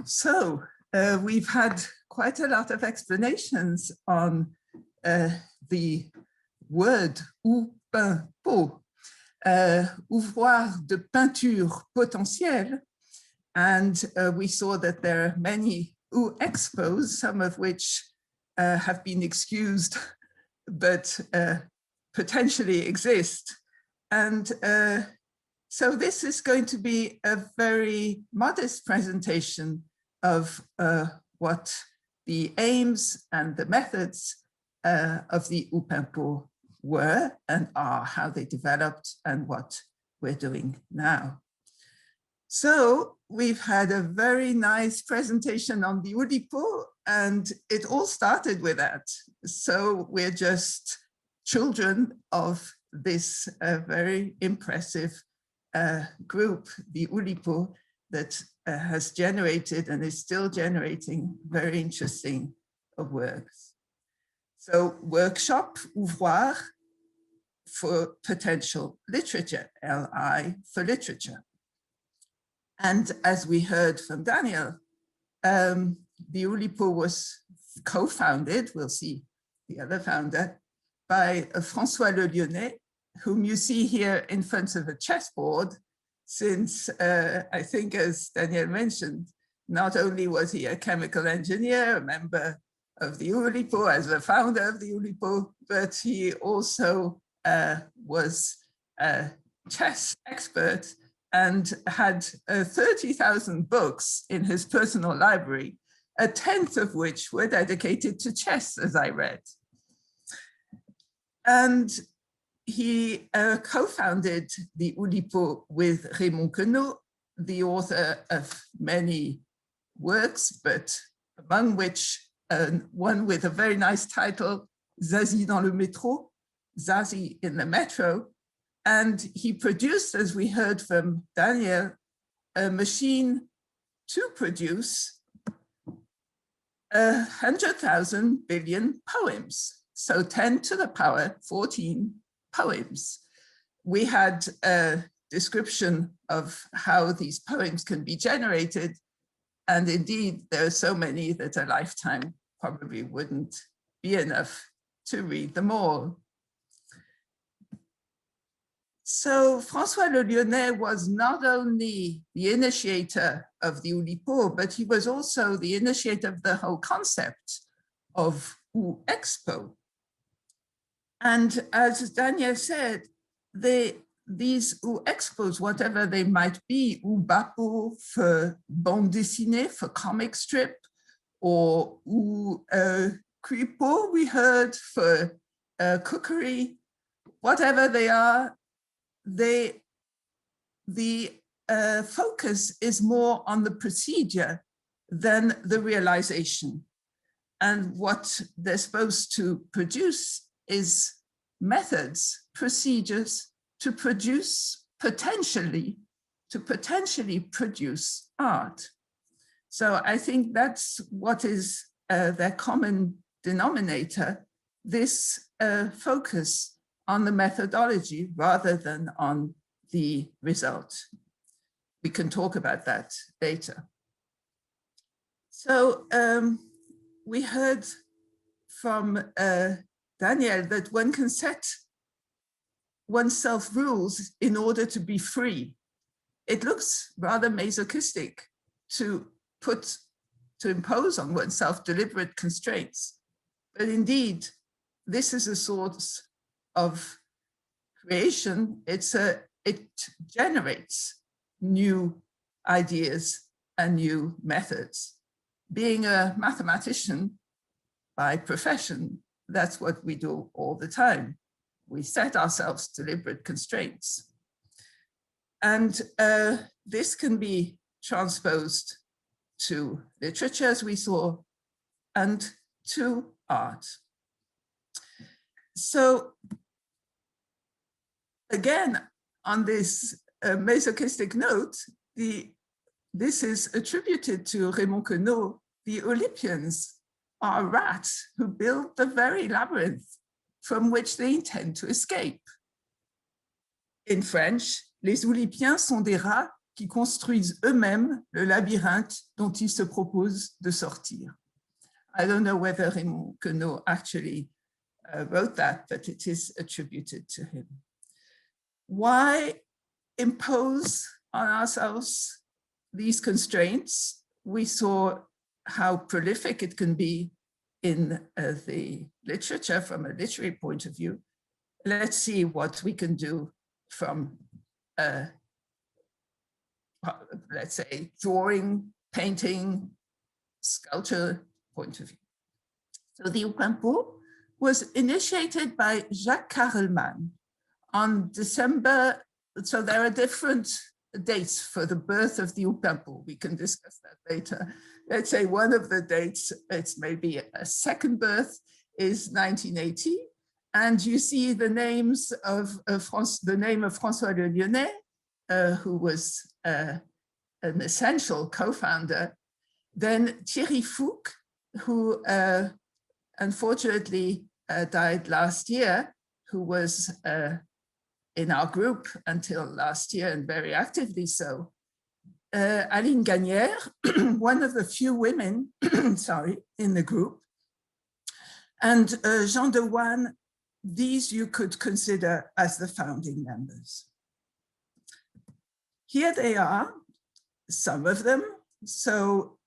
So we've had quite a lot of explanations on the word OuPeinPo, ouvroir de peinture potentielle. And we saw that there are many OuExpos, some of which have been excused, but potentially exist. And so this is going to be a very modest presentation of what the aims and the methods of the OuPeinPo were and are, how they developed and what we're doing now. So we've had a very nice presentation on the OuLiPo, and it all started with that. So we're just children of this very impressive group, the OuLiPo, that has generated and is still generating very interesting works. So workshop, ouvroir, for potential literature, LI for literature. And as we heard from Daniel, the OuLiPo was co-founded, we'll see the other founder, by François Le Lyonnais, whom you see here in front of a chessboard, since I think, as Daniel mentioned, not only was he a chemical engineer, a member of the OuLiPo, as the founder of the OuLiPo, but he also was a chess expert and had 30,000 books in his personal library, a tenth of which were dedicated to chess, as I read. And he co-founded the OuLiPo with Raymond Queneau, the author of many works, but among which one with a very nice title, Zazie dans le métro, Zazie in the metro. And he produced, as we heard from Daniel, a machine to produce 100,000 billion poems. So 10 to the power 14 poems. We had a description of how these poems can be generated. And indeed, there are so many that a lifetime probably wouldn't be enough to read them all. So François Le Lyonnais was not only the initiator of the OuLiPo, but he was also the initiator of the whole concept of OuExpo. And as Daniel said, these OuExpos, whatever they might be, OuBapo for bande dessinée, for comic strip, or OuCuipo, we heard, for cookery, whatever they are, the focus is more on the procedure than the realization. And what they're supposed to produce is methods, procedures to produce potentially produce art. So I think that's what is their common denominator, this focus on the methodology rather than on the result. We can talk about that later. So we heard from Daniel that one can set oneself rules in order to be free. It looks rather masochistic to impose on oneself deliberate constraints, but indeed, this is a source of creation. It generates new ideas and new methods. Being a mathematician by profession, that's what we do all the time. We set ourselves deliberate constraints. And this can be transposed to literature, as we saw, and to art. So again, on this masochistic note, this is attributed to Raymond Queneau. The Olympians are rats who build the very labyrinth from which they intend to escape. In French, les Olympiens sont des rats qui construisent eux-mêmes le labyrinthe dont ils se proposent de sortir. I don't know whether Raymond Queneau actually wrote that, but it is attributed to him. Why impose on ourselves these constraints? We saw how prolific it can be in the literature from a literary point of view. Let's see what we can do from, let's say, drawing, painting, sculpture point of view. So the OuPeinPo was initiated by Jacques Carelman on December. So there are different dates for the birth of the OuPeinPo. We can discuss that later. Let's say one of the dates, it's maybe a second birth, is 1980. And you see the names of the name of François Le Lyonnais, who was an essential co-founder. Then Thierry Fouque, who unfortunately died last year, who was in our group until last year and very actively so. Aline Gagnère, one of the few women, sorry, in the group. And Jean Dewan, these you could consider as the founding members. Here they are, some of them. So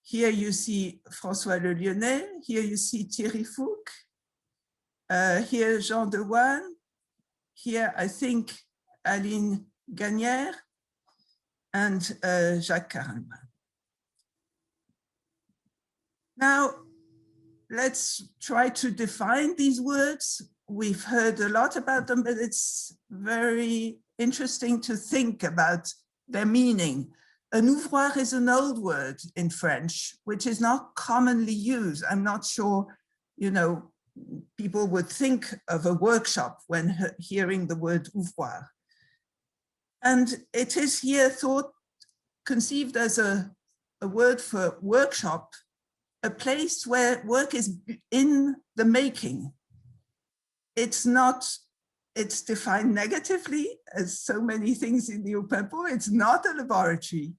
here you see François Le Lyonnais, here you see Thierry Fouque, here Jean Dewan, here I think Aline Gagnère, and Jacques Carelman. Now, let's try to define these words. We've heard a lot about them, but it's very interesting to think about their meaning. An ouvroir is an old word in French, which is not commonly used. I'm not sure, you know, people would think of a workshop when hearing the word ouvroir. And it is here conceived as a word for workshop, a place where work is in the making. It's defined negatively, as so many things in the OuPeinPo. It's not a laboratory.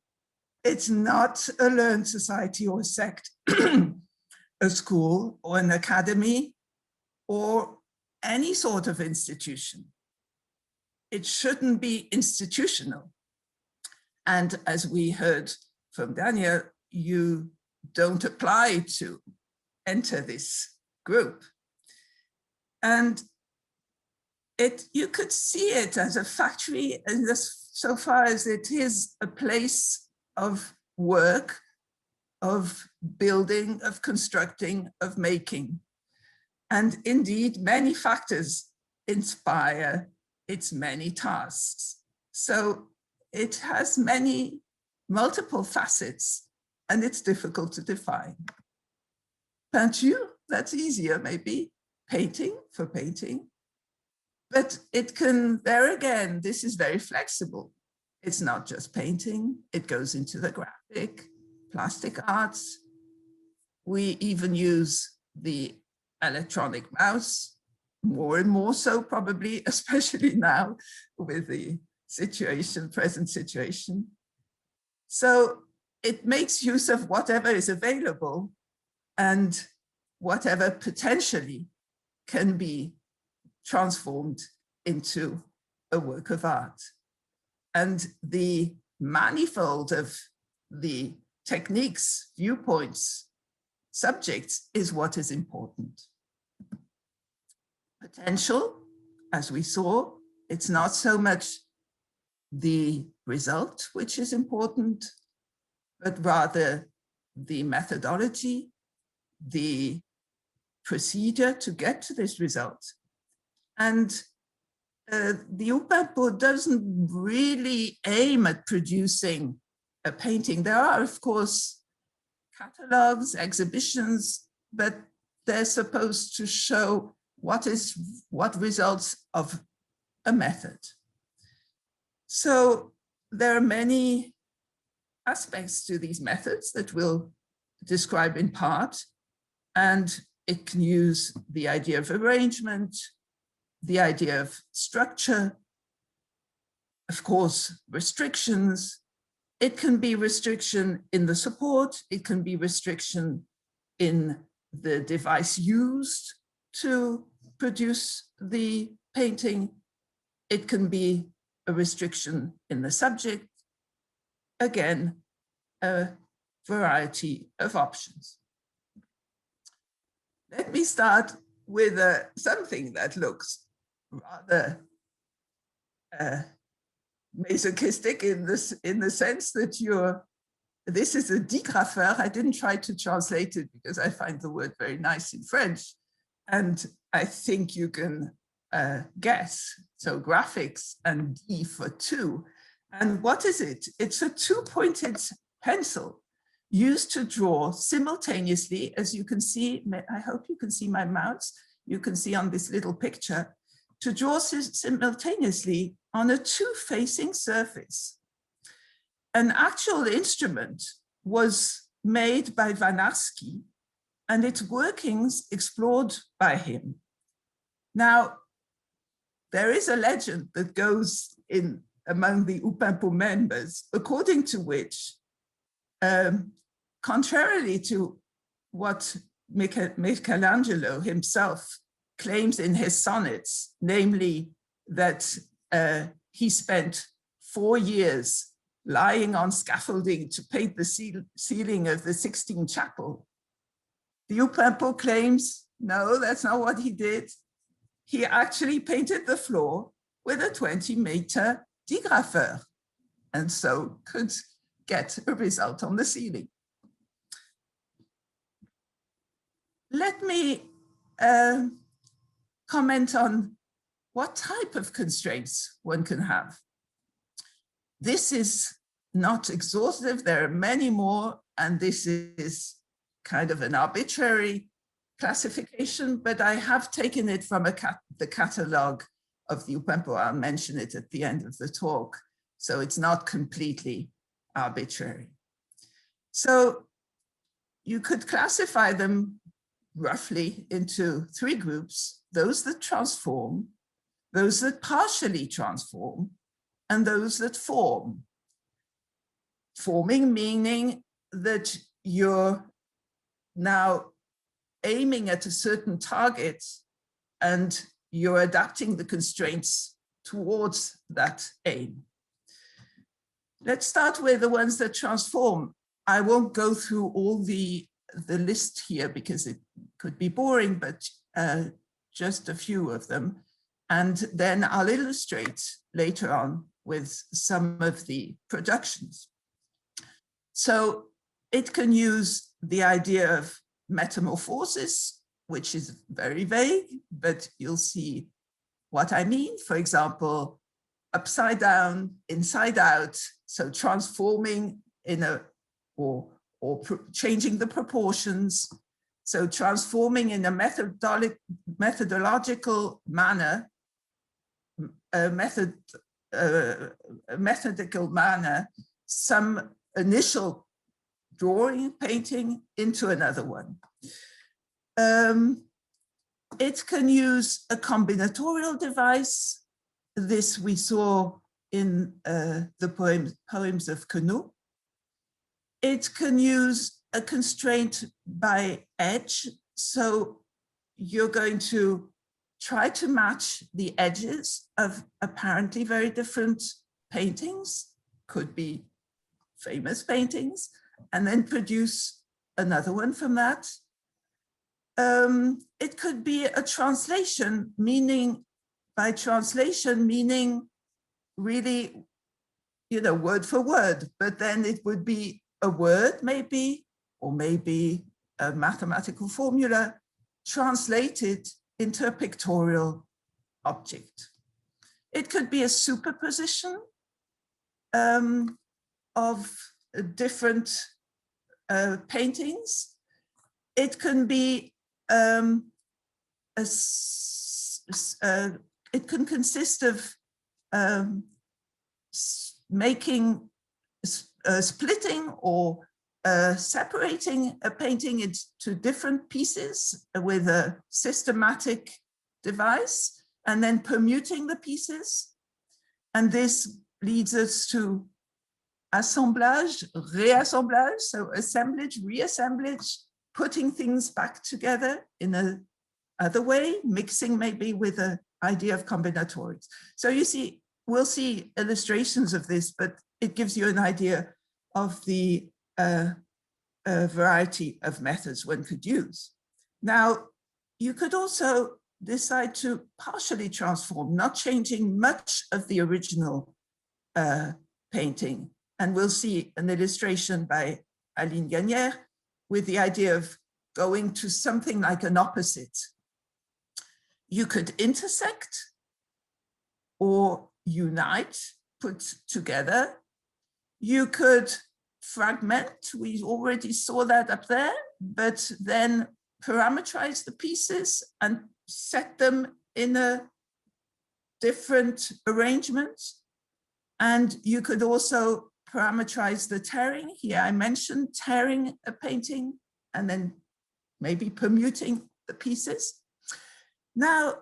It's not a learned society or sect, a school or an academy, or any sort of institution. It shouldn't be institutional. And as we heard from Daniel, you don't apply to enter this group. And you could see it as a factory in this, so far as it is a place of work, of building, of constructing, of making. And indeed, many factors inspire its many tasks. So it has multiple facets, and it's difficult to define. Peinture, that's easier maybe, painting for painting. But it can, there again, this is very flexible. It's not just painting, it goes into the graphic, plastic arts. We even use the electronic mouse, more and more so probably, especially now with the situation, present situation. So it makes use of whatever is available and whatever potentially can be transformed into a work of art. And the manifold of the techniques, viewpoints, subjects is what is important. Potential, as we saw, it's not so much the result which is important, but rather the methodology, the procedure to get to this result. And the OuPeinPo doesn't really aim at producing a painting. There are, of course, catalogs, exhibitions, but they're supposed to show what results of a method. So there are many aspects to these methods that we'll describe in part, and it can use the idea of arrangement, the idea of structure, of course, restrictions. It can be restriction in the support. It can be restriction in the device used to produce the painting. It can be a restriction in the subject. Again, a variety of options. Let me start with something that looks rather masochistic in the sense that this is a dégraffeur. I didn't try to translate it because I find the word very nice in French. And I think you can guess. So graphics and D for two. And what is it? It's a two-pointed pencil used to draw simultaneously, as you can see. I hope you can see my mouse. You can see on this little picture, to draw simultaneously on a two-facing surface. An actual instrument was made by Vanarski and its workings explored by him. Now, there is a legend that goes in among the OuPeinPo members, according to which, contrarily to what Michelangelo himself claims in his sonnets, namely that he spent 4 years lying on scaffolding to paint the ceiling of the Sixtine Chapel, the OuPeinPo claims, no, that's not what he did. He actually painted the floor with a 20-meter dégraffeur, and so could get a result on the ceiling. Let me comment on what type of constraints one can have. This is not exhaustive. There are many more, and this is kind of an arbitrary classification, but I have taken it from the catalog of the OuPeinPo. I'll mention it at the end of the talk, so it's not completely arbitrary. So you could classify them roughly into 3 groups: those that transform, those that partially transform, and those that form. Forming meaning that you're now aiming at a certain target and you're adapting the constraints towards that aim. Let's start with the ones that transform. I won't go through all the list here because it could be boring, but just a few of them. And then I'll illustrate later on with some of the productions. So it can use the idea of metamorphosis, which is very vague, but you'll see what I mean. For example, upside down, inside out, so transforming in a, or changing the proportions. So transforming in a methodological manner, methodical manner, some initial drawing, painting into another one. It can use a combinatorial device. This we saw in the poems of Queneau. It can use a constraint by edge. So you're going to try to match the edges of apparently very different paintings, could be famous paintings, and then produce another one from that. It could be a translation, meaning, by translation, meaning really, you know, word for word, but then it would be a word maybe, or maybe a mathematical formula translated into a pictorial object. It could be a superposition of different paintings. It can be it can consist of making, splitting or separating a painting into different pieces with a systematic device, and then permuting the pieces. And this leads us to assemblage, réassemblage, so assemblage, reassemblage, putting things back together in a other way, mixing maybe with an idea of combinatorics. So you see, we'll see illustrations of this, but it gives you an idea of the variety of methods one could use. Now, you could also decide to partially transform, not changing much of the original painting. And we'll see an illustration by Aline Gagnère with the idea of going to something like an opposite. You could intersect or unite, put together. You could fragment, we already saw that up there, but then parameterize the pieces and set them in a different arrangement. And you could also parameterize the tearing. Here I mentioned tearing a painting and then maybe permuting the pieces. Now,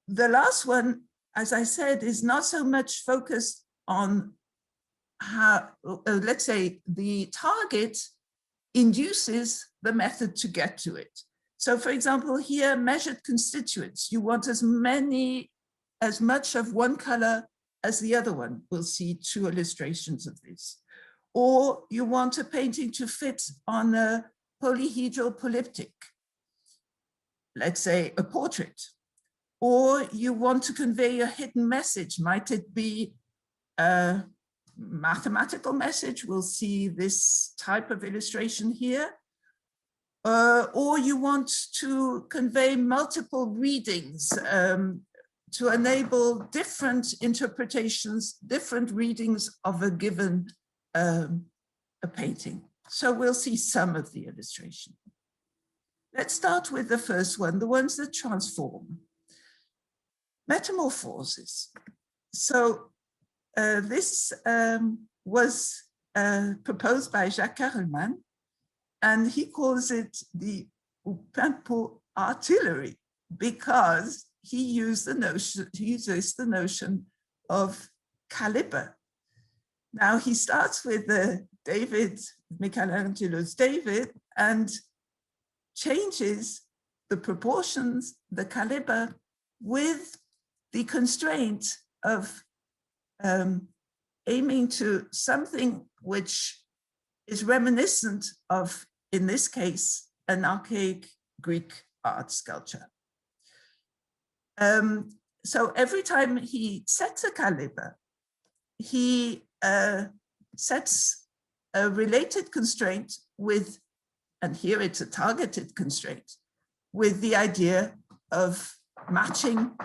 the last one, as I said, is not so much focused on how, let's say, the target induces the method to get to it. So for example, here, measured constituents, you want as much of one color as the other one. We'll see two illustrations of this. Or you want a painting to fit on a polyhedral polyptych, let's say a portrait. Or you want to convey a hidden message. Might it be a mathematical message? We'll see this type of illustration here. Or you want to convey multiple readings to enable different interpretations, different readings of a given a painting. So we'll see some of the illustration. Let's start with the first one, the ones that transform. Metamorphosis. So this was proposed by Jacques Carelman, and he calls it the OuPeinPo artillery because he uses the notion of caliber. Now he starts with Michelangelo's David and changes the proportions, the caliber, with the constraint of aiming to something which is reminiscent of, in this case, an archaic Greek art sculpture. So every time he sets a caliber, he sets a related constraint with, and here it's a targeted constraint, with the idea of matching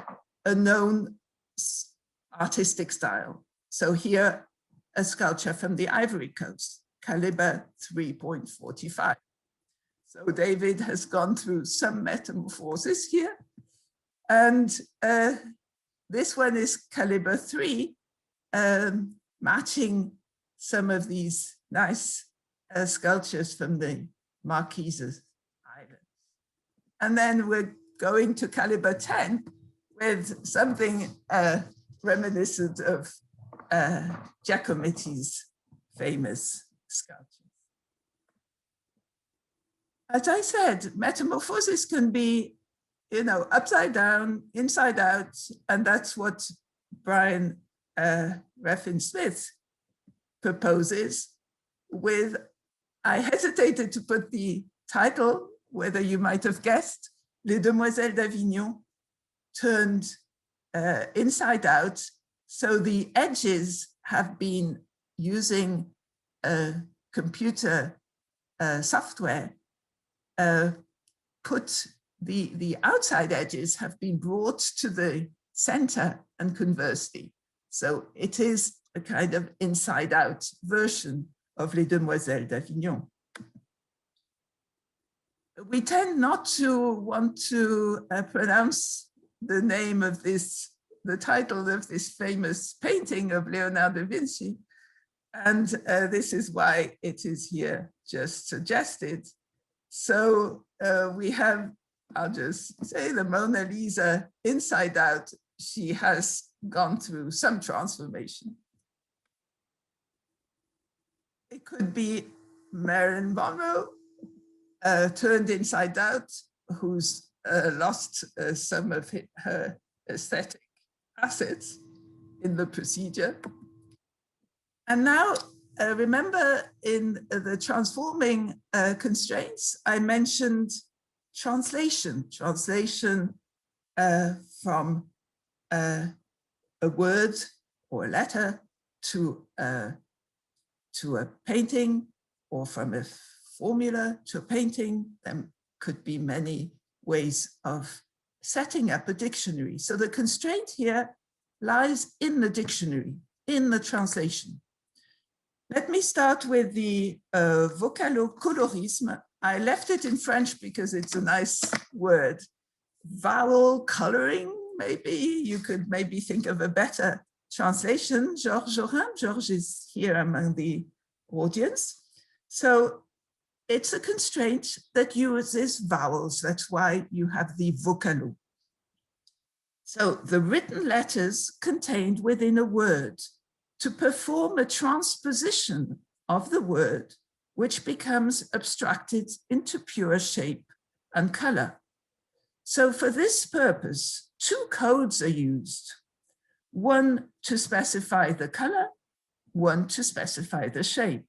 a known artistic style. So here, a sculpture from the Ivory Coast, caliber 3.45. So David has gone through some metamorphosis here. And this one is caliber 3, matching some of these nice sculptures from the Marquesas Islands. And then we're going to caliber 10 with something reminiscent of Giacometti's famous sculptures. As I said, metamorphosis can be, upside down, inside out, and that's what Brian Refn-Smith proposes with, I hesitated to put the title, whether you might have guessed, Les Demoiselles d'Avignon turned inside out. So the edges have been using computer software, put the outside edges have been brought to the center and conversely. So it is a kind of inside out version of Les Demoiselles d'Avignon. We tend not to want to pronounce the name of this, the title of this famous painting of Leonardo da Vinci. And this is why it is here just suggested. So we have, I'll just say, the Mona Lisa inside out. She has gone through some transformation. It could be Marilyn Monroe turned inside out, who's lost some of her aesthetic assets in the procedure. And now, remember in the transforming constraints, I mentioned translation from a word or a letter to a painting, or from a formula to a painting. There could be many ways of setting up a dictionary. So the constraint here lies in the dictionary, in the translation. Let me start with the vocalo-colorisme. I left it in French because it's a nice word. Vowel coloring, maybe. You could maybe think of a better translation. Georges is here among the audience. So it's a constraint that uses vowels. That's why you have the vocalo. So the written letters contained within a word to perform a transposition of the word, which becomes abstracted into pure shape and color. So for this purpose, two codes are used, one to specify the color, one to specify the shape.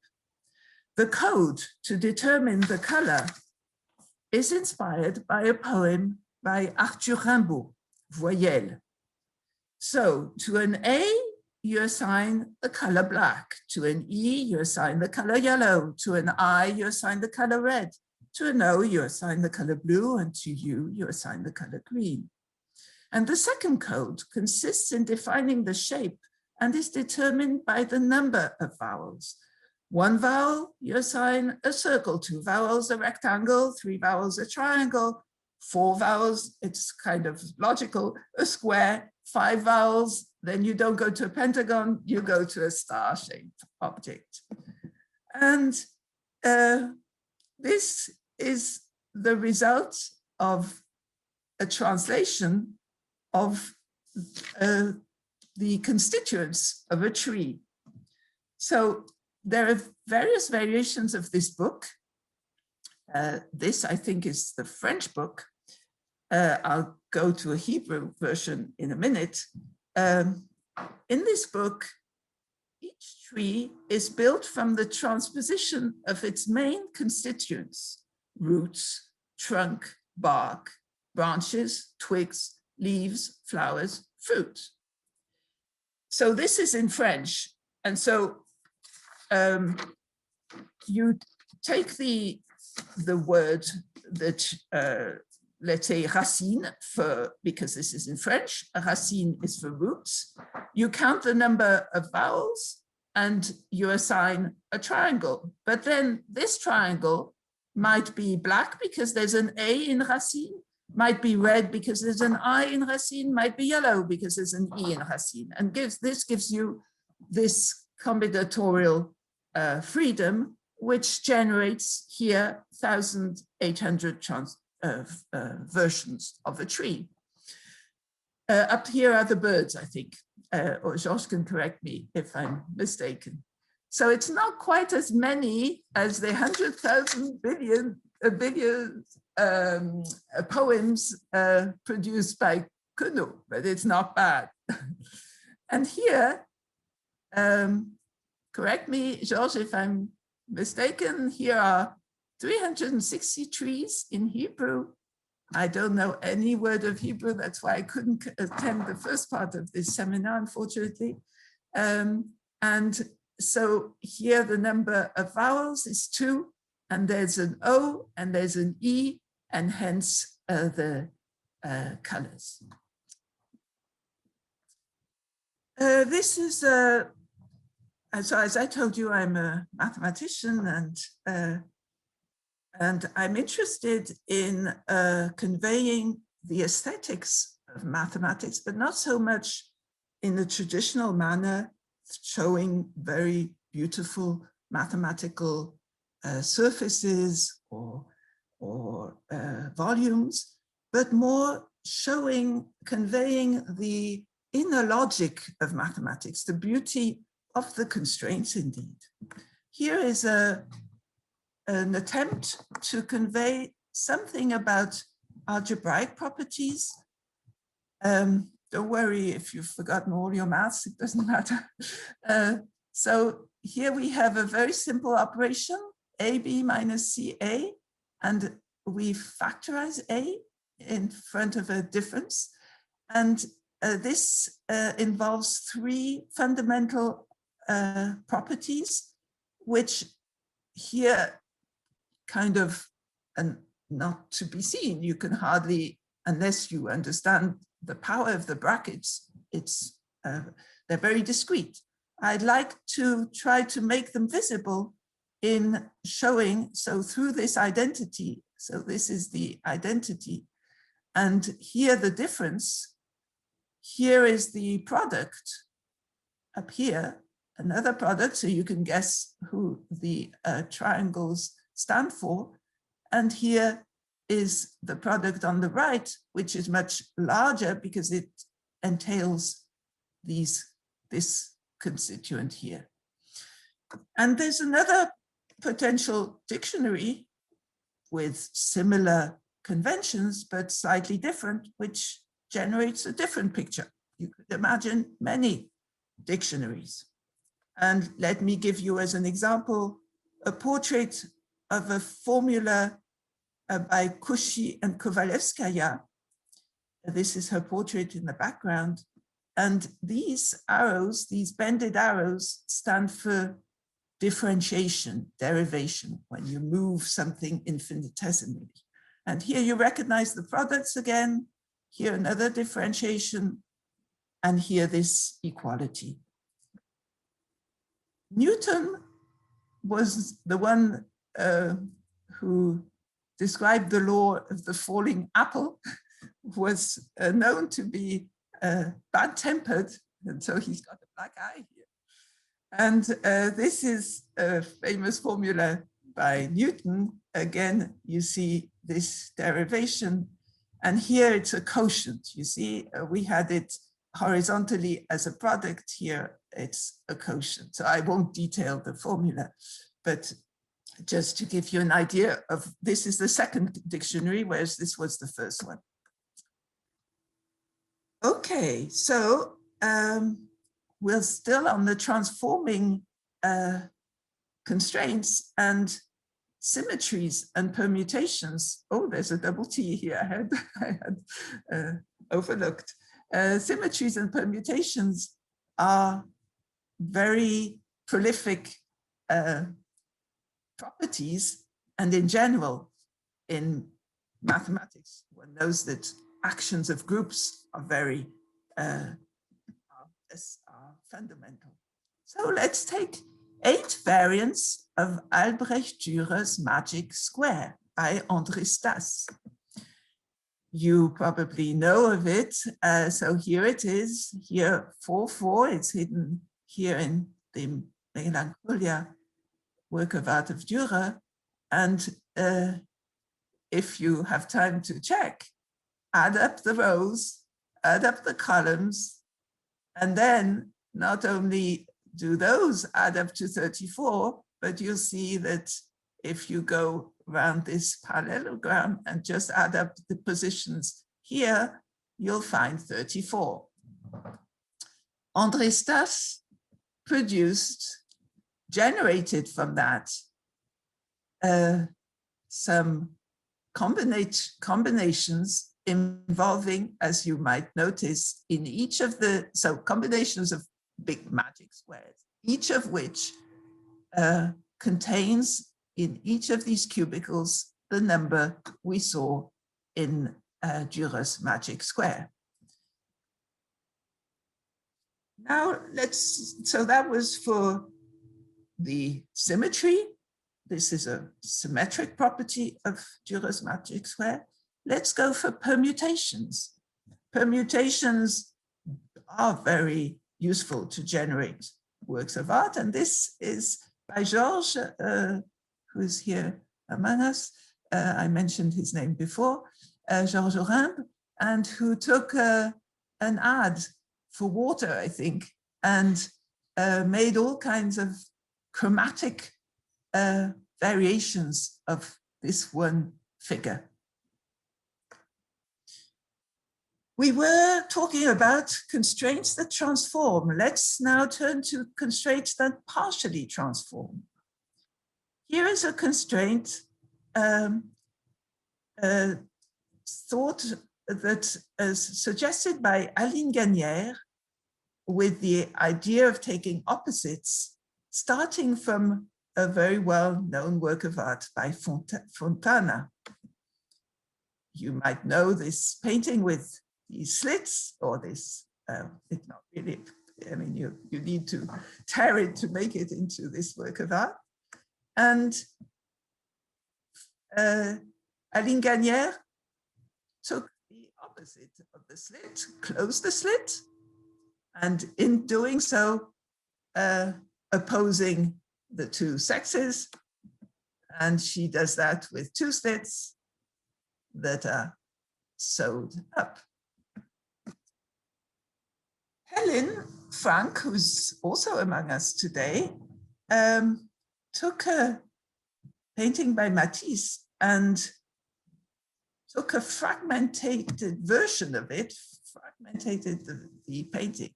The code to determine the color is inspired by a poem by Arthur Rimbaud, Voyelles. So to an A, you assign the color black. To an E, you assign the color yellow. To an I, you assign the color red. To an O, you assign the color blue. And to U, you assign the color green. And the second code consists in defining the shape and is determined by the number of vowels. One vowel, you assign a circle. Two vowels, a rectangle. Three vowels, a triangle. Four vowels, it's kind of logical, a square. Five vowels, then you don't go to a pentagon, you go to a star-shaped object. And this is the result of a translation of the constituents of a tree. So there are various variations of this book. This, I think, is the French book. I'll go to a Hebrew version in a minute. In this book, each tree is built from the transposition of its main constituents: roots, trunk, bark, branches, twigs, leaves, flowers, fruit. So this is in French. And so you take the word that, let's say racine, because this is in French, racine is for roots. You count the number of vowels and you assign a triangle. But then this triangle might be black because there's an A in racine, might be red because there's an I in racine, might be yellow because there's an E in racine. And this gives you this combinatorial freedom, which generates here 1,800 versions of a tree. Up here are the birds, I think, or Georges can correct me if I'm mistaken. So it's not quite as many as the 100,000 billion poems produced by Queneau, but it's not bad. And here, correct me, Georges, if I'm mistaken, here are 360 trees in Hebrew. I don't know any word of Hebrew. That's why I couldn't attend the first part of this seminar, unfortunately. And so here the number of vowels is 2, and there's an O, and there's an E, and hence the colors. This is, so as I told you, I'm a mathematician, and I'm interested in conveying the aesthetics of mathematics, but not so much in the traditional manner, showing very beautiful mathematical surfaces or volumes, but more conveying the inner logic of mathematics, the beauty of the constraints indeed. here is an attempt to convey something about algebraic properties. Don't worry if you've forgotten all your maths, it doesn't matter. So here we have a very simple operation, AB minus CA, and we factorize A in front of a difference. And this involves three fundamental properties, which here kind of not to be seen. You can hardly, unless you understand the power of the brackets, they're very discrete. I'd like to try to make them visible in showing, so through this identity, so this is the identity, and here the difference, here is the product, up here, another product, so you can guess who the triangles stand for, and here is the product on the right, which is much larger because it entails this constituent here. And there's another potential dictionary with similar conventions, but slightly different, which generates a different picture. You could imagine many dictionaries. And let me give you as an example, a portrait of a formula by Cauchy and Kovalevskaya. This is her portrait in the background. And these arrows, these bended arrows, stand for differentiation, derivation, when you move something infinitesimally. And here you recognize the products again, here another differentiation, and here this equality. Newton was the one who described the law of the falling apple, was known to be bad-tempered, and so he's got a black eye here. And this is a famous formula by Newton. Again, you see this derivation, and here it's a quotient. You see, we had it horizontally as a product. Here it's a quotient. So I won't detail the formula, but just to give you an idea of, this is the second dictionary, whereas this was the first one. Okay, so we're still on the transforming constraints and symmetries and permutations. Oh, there's a double T here I had overlooked. Symmetries and permutations are very prolific properties, and in general, in mathematics, one knows that actions of groups are very are fundamental. So let's take 8 variants of Albrecht Dürer's magic square by André Stas. You probably know of it. So here it is, here 4-4, it's hidden here in the Melancholia work of art of Dürer. And if you have time to check, add up the rows, add up the columns, and then not only do those add up to 34, but you'll see that if you go around this parallelogram and just add up the positions here, you'll find 34. André Stas generated from that some combinations involving, as you might notice, in each of the, so combinations of big magic squares, each of which contains in each of these cubicles the number we saw in Dürer's magic square. Now so that was for the symmetry. This is a symmetric property of Dürer's magic square. Let's go for permutations. Permutations are very useful to generate works of art, and this is by Georges, who's here among us. I mentioned his name before, Georges Orimbe, and who took an ad for water, I think, and made all kinds of chromatic variations of this one figure. We were talking about constraints that transform. Let's now turn to constraints that partially transform. Here is a constraint thought that is suggested by Aline Gagnère with the idea of taking opposites, starting from a very well-known work of art by Fontana. You might know this painting with these slits, or this, it's not really, I mean, you need to tear it to make it into this work of art. And Aline Gagnère took the opposite of the slit, closed the slit, and in doing so, opposing the two sexes. And she does that with two slits that are sewed up. Helen Frank, who's also among us today, took a painting by Matisse and took a fragmented version of it, fragmented the painting,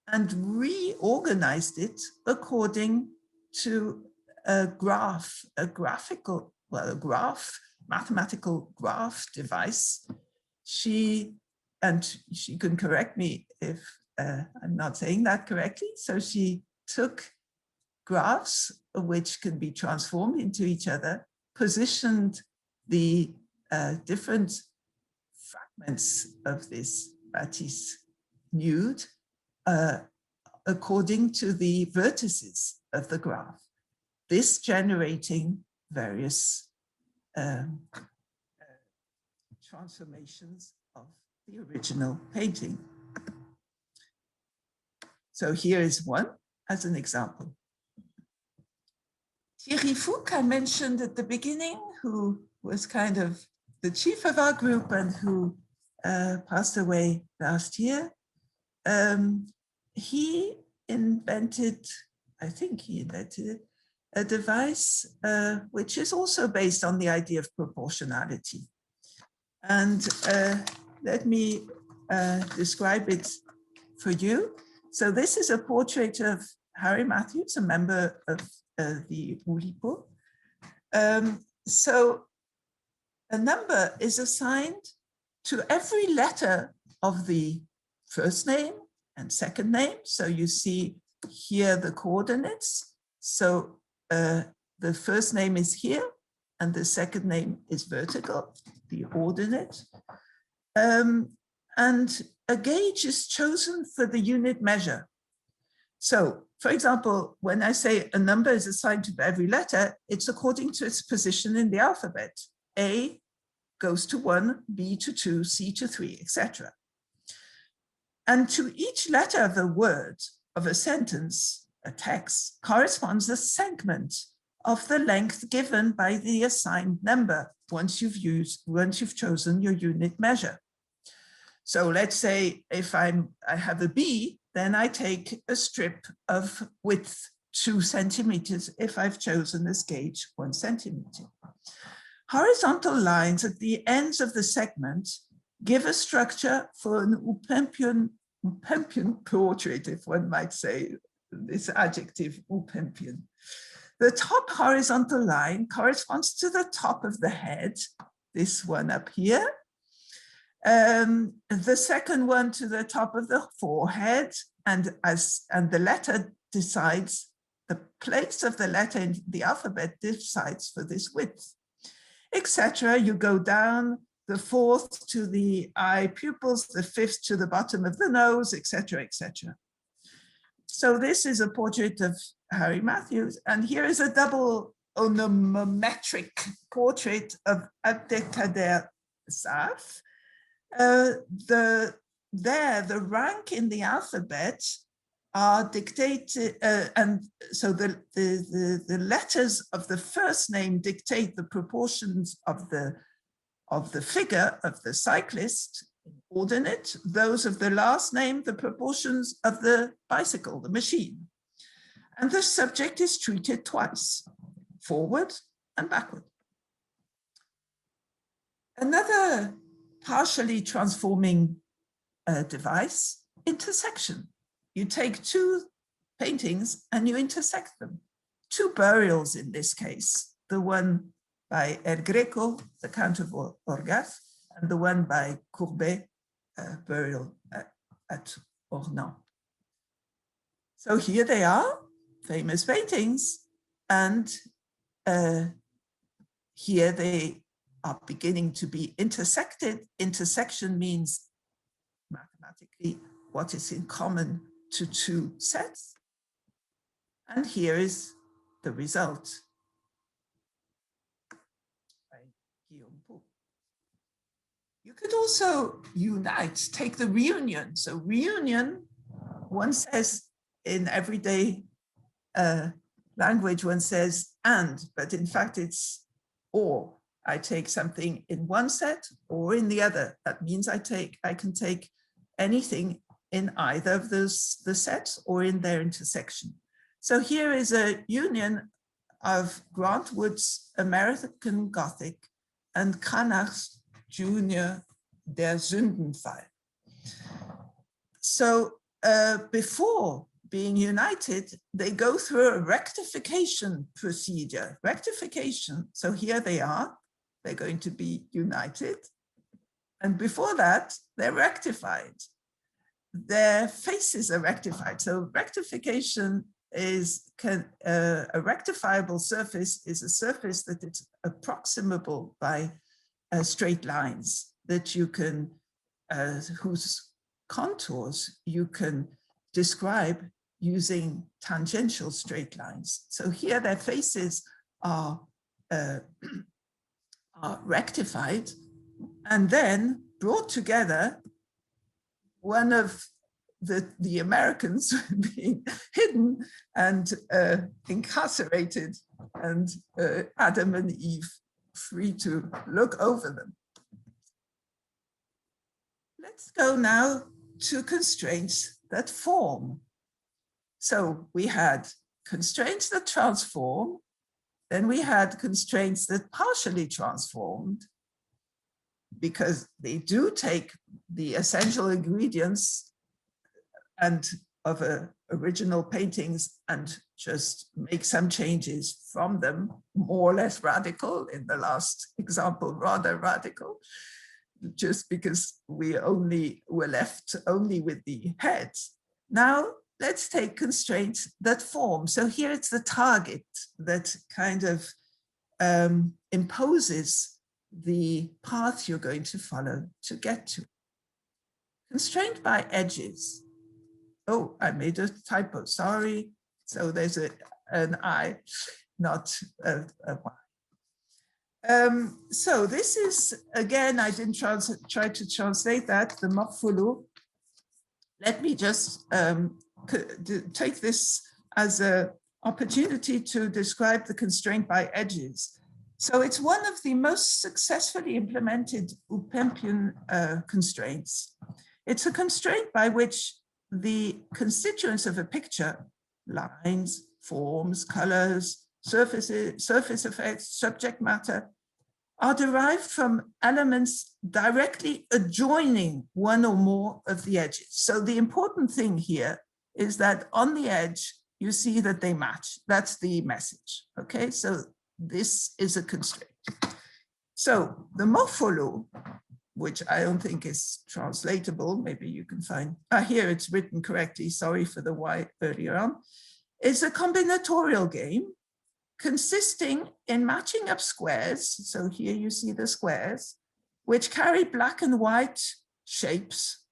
and reorganized it according to a graph, mathematical graph device. She can correct me if I'm not saying that correctly. So she took graphs which can be transformed into each other, positioned the different fragments of this Matisse nude according to the vertices of the graph, this generating various transformations of the original painting. So here is one as an example. Thierry Fouque, I mentioned at the beginning, who was kind of the chief of our group and who passed away last year. He invented, I think he invented it, a device which is also based on the idea of proportionality. And let me describe it for you. So this is a portrait of Harry Matthews, a member of the OuLiPo. So a number is assigned to every letter of the first name and second name. So you see here the coordinates. So the first name is here and the second name is vertical, the ordinate. And a gauge is chosen for the unit measure. So, for example, when I say a number is assigned to every letter, it's according to its position in the alphabet. A goes to 1, B to 2, C to 3, etc. And to each letter of a word, of a sentence, a text, corresponds a segment of the length given by the assigned number once you've chosen your unit measure. So let's say if I have a B, then I take a strip of width 2 centimeters if I've chosen this gauge 1 centimeter. Horizontal lines at the ends of the segment give a structure for an OuPeinPo portrait, if one might say this adjective, OuPeinPo. The top horizontal line corresponds to the top of the head, this one up here. The second one to the top of the forehead, and the letter decides, the place of the letter in the alphabet decides for this width, etc. You go down, the fourth to the eye pupils, the fifth to the bottom of the nose, etc., etc. So this is a portrait of Harry Matthews, and here is a double onometric portrait of Abdelkader Saf. The rank in the alphabet are dictated, and so the letters of the first name dictate the proportions of the figure of the cyclist, ordinate, those of the last name, the proportions of the bicycle, the machine. And the subject is treated twice. forward and backward. Another partially transforming device, intersection. You take two paintings and you intersect them. Two burials in this case, the one by El Greco, the Count of Orgaz, and the one by Courbet, burial at Ornans. So here they are, famous paintings, and here they are beginning to be intersected. Intersection means mathematically what is in common to two sets. And here is the result. You could also unite, take the reunion. So reunion, one says in everyday language, one says and, but in fact it's or. I take something in one set or in the other. That means I can take anything in either of the sets or in their intersection. So here is a union of Grant Wood's American Gothic and Cranach's Junior Der Sündenfall. So before being united, they go through a rectification procedure. Rectification, so here they are. They're going to be united. And before that, they're rectified. Their faces are rectified. So rectification is a rectifiable surface is a surface that is approximable by straight lines that you can, whose contours you can describe using tangential straight lines. So here their faces are rectified and then brought together, one of the Americans being hidden and incarcerated, and Adam and Eve free to look over them. Let's go now to constraints that form. So we had constraints that transform. Then we had constraints that partially transformed, because they do take the essential ingredients and of original paintings and just make some changes from them, more or less radical. In the last example, rather radical, just because we were left only with the heads. Now, let's take constraints that form. So here it's the target that kind of imposes the path you're going to follow to get to. Constrained by edges. Oh, I made a typo, sorry. So there's an I, not a Y. So this is, again, I didn't try to translate that, the morpholo. Let me just take this as an opportunity to describe the constraint by edges. So it's one of the most successfully implemented OuPeinPian constraints. It's a constraint by which the constituents of a picture, lines, forms, colors, surfaces, surface effects, subject matter, are derived from elements directly adjoining one or more of the edges. So the important thing here is that on the edge, you see that they match. That's the message, okay? So this is a constraint. So the morpholo, which I don't think is translatable, maybe you can find, here it's written correctly, sorry for the Y earlier on, is a combinatorial game consisting in matching up squares. So here you see the squares, which carry black and white shapes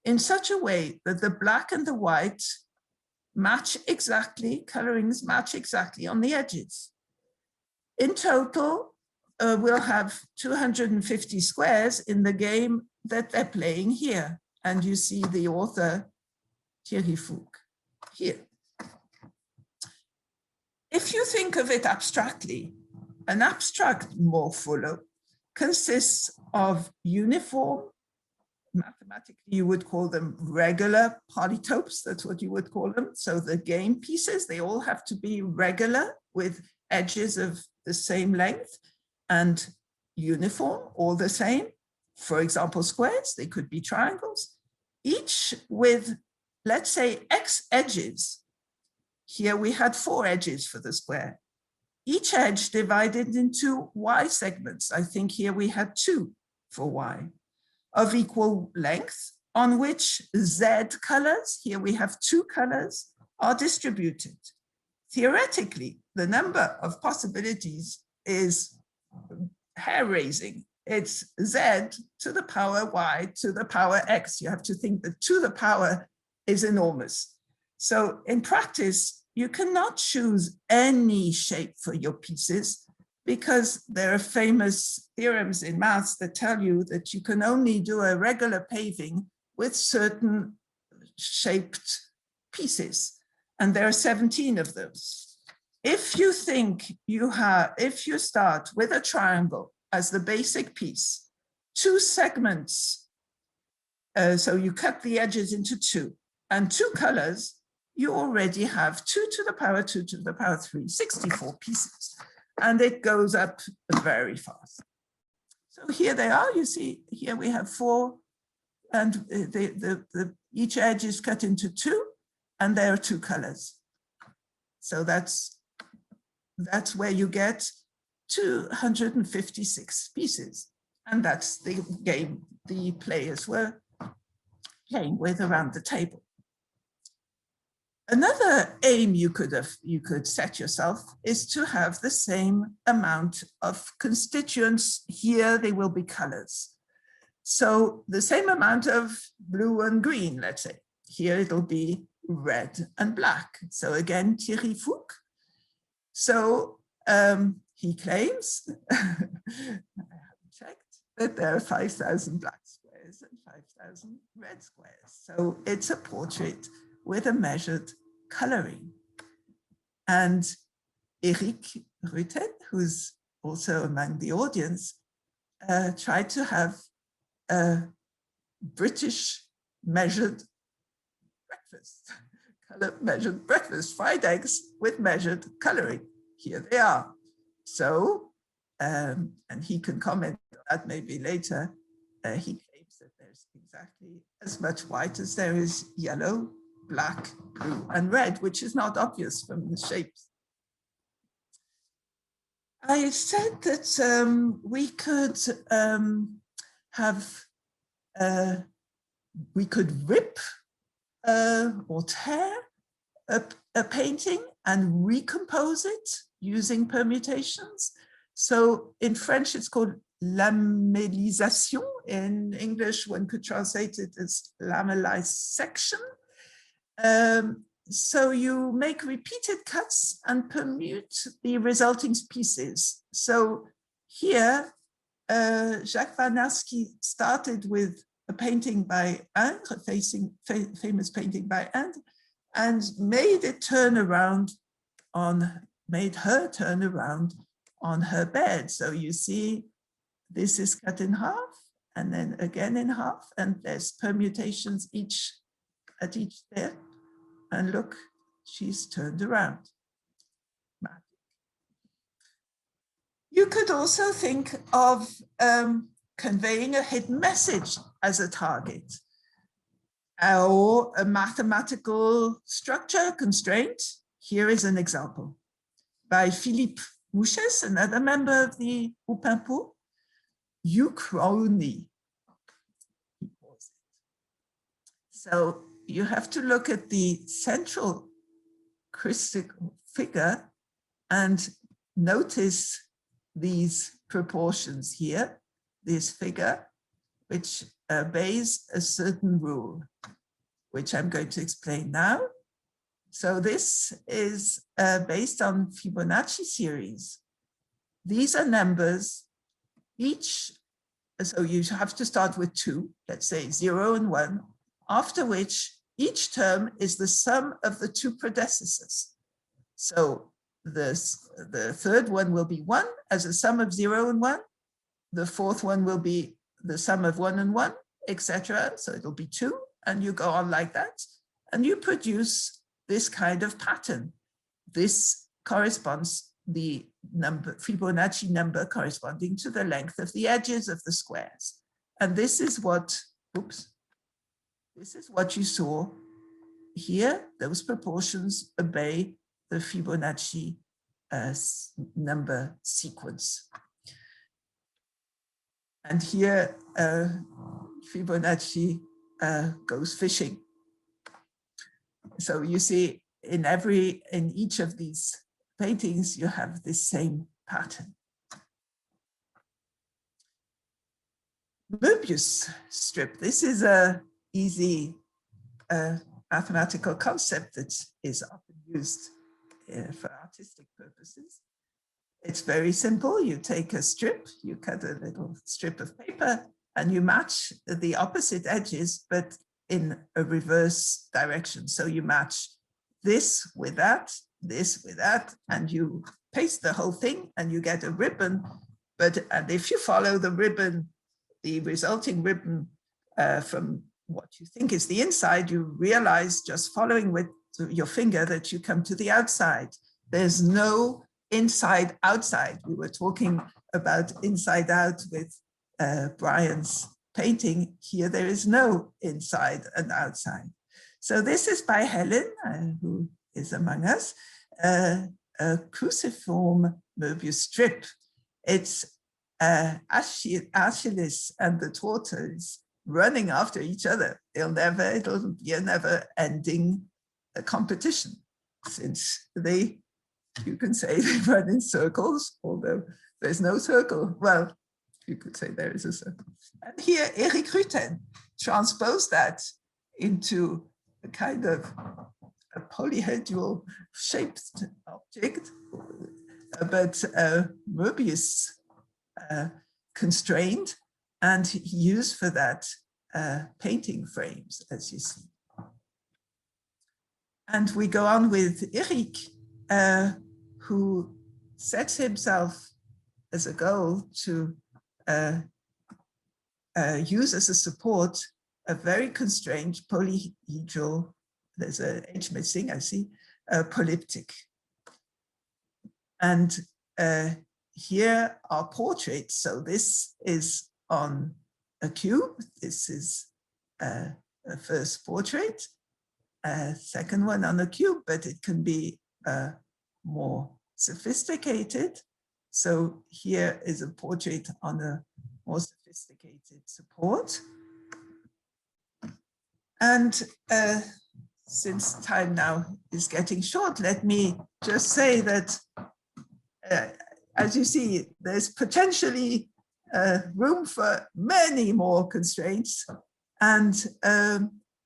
in such a way that the black and the white match exactly, colorings match exactly on the edges. In total, we'll have 250 squares in the game that they're playing here. And you see the author, Thierry Fouque, here. If you think of it abstractly, an abstract morpholo consists of uniform, mathematically you would call them regular polytopes, that's what you would call them. So the game pieces, they all have to be regular with edges of the same length and uniform, all the same. For example, squares, they could be triangles, each with, let's say, X edges. Here we had 4 edges for the square. Each edge divided into Y segments. I think here we had 2 for Y, of equal length, on which Z colors, here we have 2 colors, are distributed. Theoretically, the number of possibilities is hair-raising. It's Z to the power Y to the power X. You have to think that to the power is enormous. So in practice, you cannot choose any shape for your pieces because there are famous theorems in maths that tell you that you can only do a regular paving with certain shaped pieces. And there are 17 of those. If you think if you start with a triangle as the basic piece, 2 segments, so you cut the edges into 2, and 2 colors, you already have 2 to the power 2 to the power 3, 64 pieces. And it goes up very fast. So here they are, you see, here we have 4, and each edge is cut into 2, and there are 2 colors. So that's where you get 256 pieces. And that's the game the players were playing with around the table. Another aim you could set yourself is to have the same amount of constituents. Here they will be colors. So the same amount of blue and green, let's say. Here it'll be red and black. So again, Thierry Fouque. So he claims, I haven't checked, that there are 5,000 black squares and 5,000 red squares. So it's a portrait with a measured coloring. And Eric Rutten, who's also among the audience, tried to have a British measured breakfast, color measured breakfast, fried eggs with measured coloring. Here they are. So, and he can comment on that maybe later. He claims that there's exactly as much white as there is yellow, black, blue, and red, which is not obvious from the shapes. I said that we could we could rip or tear a painting and recompose it using permutations. So in French, it's called lamellisation. In English, one could translate it as lamellisection. So you make repeated cuts and permute the resulting pieces. So here, Jacques Warnawski started with a painting by Ingres, famous painting by Ingres, and made her turn around on her bed. So you see, this is cut in half, and then again in half, and there's permutations at each step. And look, she's turned around. You could also think of conveying a hidden message as a target, or a mathematical structure constraint. Here is an example by Philippe Muschal, another member of the OuPeinPo, Uchrony. So you have to look at the central crystal figure and notice these proportions here, this figure, which obeys a certain rule, which I'm going to explain now. So this is based on Fibonacci series. These are numbers, each, so you have to start with 2, let's say 0 and 1, after which each term is the sum of the 2 predecessors. So the third one will be 1 as a sum of 0 and 1. The fourth one will be the sum of 1 and 1, etc. So it'll be 2, and you go on like that, and you produce this kind of pattern. This corresponds the number, Fibonacci number corresponding to the length of the edges of the squares. And this is what, oops, this is what you saw here. Those proportions obey the Fibonacci number sequence. And here Fibonacci goes fishing. So you see in each of these paintings, you have this same pattern. Möbius strip. This is a easy mathematical concept that is often used for artistic purposes. It's very simple. You take a strip, you cut a little strip of paper, and you match the opposite edges, but in a reverse direction. So you match this with that, and you paste the whole thing and you get a ribbon. And if you follow the ribbon, the resulting ribbon from what you think is the inside, you realize just following with your finger that you come to the outside. There's no inside outside. We were talking about inside out with Brian's painting. Here there is no inside and outside. So this is by Helen, who is among us, a cruciform Möbius strip. It's Achilles and the tortoise running after each other. It'll be a never-ending competition, since you can say they run in circles, although there's no circle. Well, you could say there is a circle. And here, Eric Rutten transposed that into a kind of a polyhedral shaped object, but Möbius constrained, and he used for that painting frames, as you see. And we go on with Eric, who sets himself as a goal to use as a support a very constrained polyhedral, there's an H missing, I see, polyptych. And here are portraits. So this is on a cube. This is a first portrait, a second one on a cube, but it can be more sophisticated. So here is a portrait on a more sophisticated support. And since time now is getting short, let me just say that, as you see, there's potentially room for many more constraints. And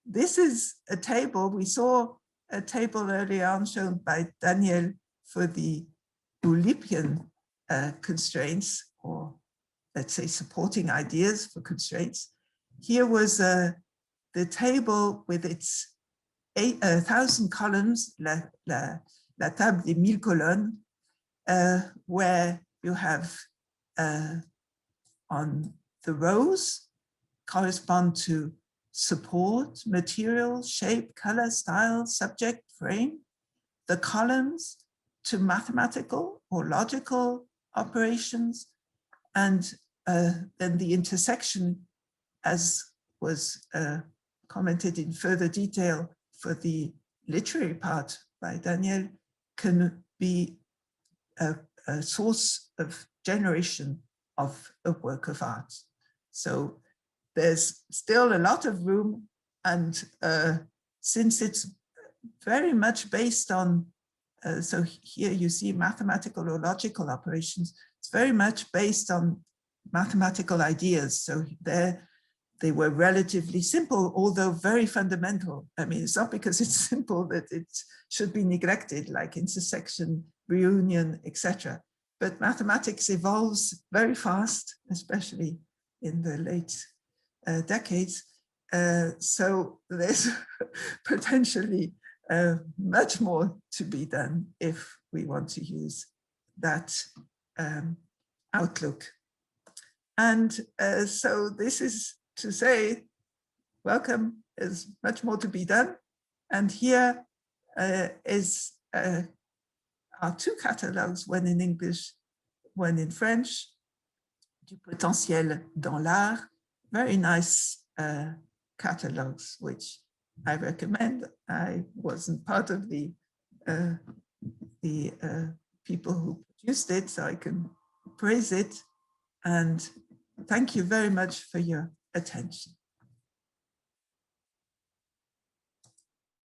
this is a table. We saw a table earlier on shown by Daniel for the OuLiPian constraints, or let's say supporting ideas for constraints. Here was the table with its 1,000 columns, la table des 1000 colonnes, where you have on the rows correspond to support, material, shape, color, style, subject, frame. The columns to mathematical or logical operations, and then the intersection, as was commented in further detail for the literary part by Daniel, can be a source of generation of a work of art. So there's still a lot of room, and since it's very much based on, so here you see mathematical or logical operations, it's very much based on mathematical ideas. So they were relatively simple, although very fundamental. I mean, it's not because it's simple that it should be neglected, like intersection, reunion, etc. But mathematics evolves very fast, especially in the late decades. So there's potentially much more to be done if we want to use that outlook. And so this is to say, welcome, there's much more to be done. And here is are two catalogs, one in English, one in French, Du potentiel dans l'art, very nice catalogs, which I recommend. I wasn't part of the people who produced it, so I can praise it. And thank you very much for your attention.